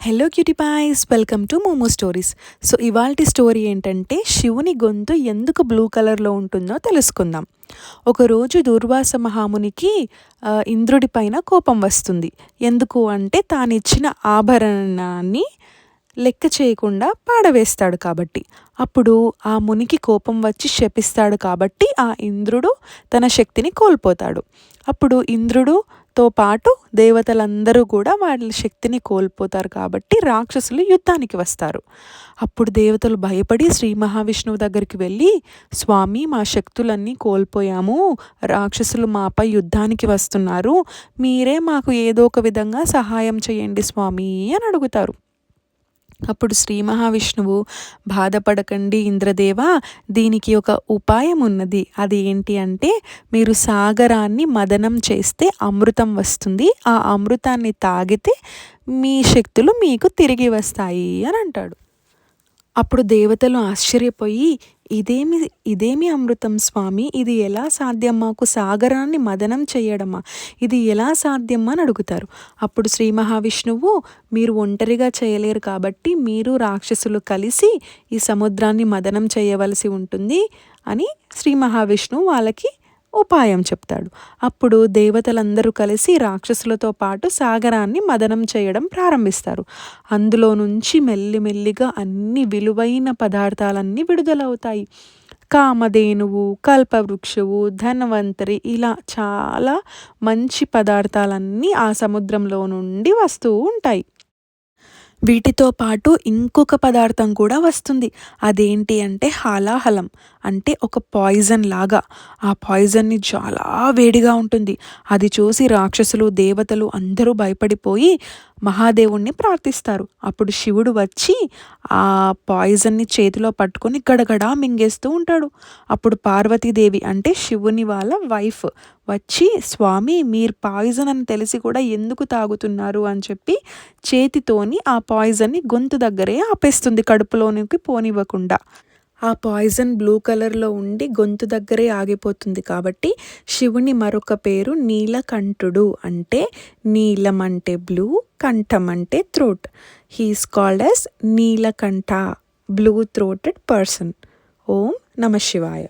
Hello cutie pies, welcome to Momo Stories. So ఇవాల్టి story ఏంటంటే శివుని గొంతు ఎందుకు బ్లూ కలర్లో ఉంటుందో తెలుసుకుందాం. ఒకరోజు దూర్వాస మహామునికి ఇంద్రుడి పైన కోపం వస్తుంది. ఎందుకు అంటే తానిచ్చిన ఆభరణాన్ని లెక్క చేయకుండా పాడవేస్తాడు కాబట్టి. అప్పుడు ఆ మునికి కోపం వచ్చి శపిస్తాడు కాబట్టి ఆ ఇంద్రుడు తన శక్తిని కోల్పోతాడు. అప్పుడు ఇంద్రుడుతో పాటు దేవతలందరూ కూడా వాళ్ళ శక్తిని కోల్పోతారు కాబట్టి రాక్షసులు యుద్ధానికి వస్తారు. అప్పుడు దేవతలు భయపడి శ్రీ మహావిష్ణువు దగ్గరికి వెళ్ళి, స్వామి మా శక్తులన్నీ కోల్పోయాము, రాక్షసులు మాపై యుద్ధానికి వస్తున్నారు, మీరే మాకు ఏదో ఒక విధంగా సహాయం చేయండి స్వామి అని అడుగుతారు. అప్పుడు శ్రీ మహావిష్ణువు, బాధపడకండి ఇంద్రదేవ, దీనికి ఒక ఉపాయం ఉన్నది. అది ఏంటి అంటే మీరు సాగరాన్ని మదనం చేస్తే అమృతం వస్తుంది, ఆ అమృతాన్ని తాగితే మీ శక్తులు మీకు తిరిగి వస్తాయి అని అంటాడు. అప్పుడు దేవతలు ఆశ్చర్యపోయి, ఇదేమి అమృతం స్వామి, ఇది ఎలా సాధ్యం, మాకు సాగరాన్ని మదనం చేయడమా, ఇది ఎలా సాధ్యం అని అడుగుతారు. అప్పుడు శ్రీ మహావిష్ణువు, మీరు ఒంటరిగా చేయలేరు కాబట్టి మీరు రాక్షసులు కలిసి ఈ సముద్రాన్ని మదనం చేయవలసి ఉంటుంది అని శ్రీ మహావిష్ణువు వాళ్ళకి ఉపాయం చెప్తాడు. అప్పుడు దేవతలందరూ కలిసి రాక్షసులతో పాటు సాగరాన్ని మదనం చేయడం ప్రారంభిస్తారు. అందులో నుంచి మెల్లిమెల్లిగా అన్ని విలువైన పదార్థాలన్నీ విడుదలవుతాయి. కామధేనువు, కల్పవృక్షవు, ధన్వంతరి, ఇలా చాలా మంచి పదార్థాలన్నీ ఆ సముద్రంలో నుండి వస్తూ ఉంటాయి. వీటితో పాటు ఇంకొక పదార్థం కూడా వస్తుంది. అదేంటి అంటే హాలాహలం, అంటే ఒక పాయిజన్ లాగా. ఆ పాయిజన్ని చాలా వేడిగా ఉంటుంది. అది చూసి రాక్షసులు, దేవతలు అందరూ భయపడిపోయి మహాదేవుణ్ణి ప్రార్థిస్తారు. అప్పుడు శివుడు వచ్చి ఆ పాయిజన్ని చేతిలో పట్టుకొని గడగడా మింగేస్తూ ఉంటాడు. అప్పుడు పార్వతీదేవి, అంటే శివుని వాళ్ళ వైఫ్, వచ్చి స్వామి మీరు పాయిజన్ అని తెలిసి కూడా ఎందుకు తాగుతున్నారు అని చెప్పి చేతితోని ఆ పాయిజన్ని గొంతు దగ్గరే ఆపేస్తుంది, కడుపులోనికి పోనివ్వకుండా. ఆ పాయిజన్ బ్లూ కలర్లో ఉండి గొంతు దగ్గరే ఆగిపోతుంది కాబట్టి శివుని మరొక పేరు నీలకంఠుడు. అంటే నీలం అంటే బ్లూ, కంఠం అంటే throat. He is called as Neelakantha, blue throated person. ఓం నమ శివాయ.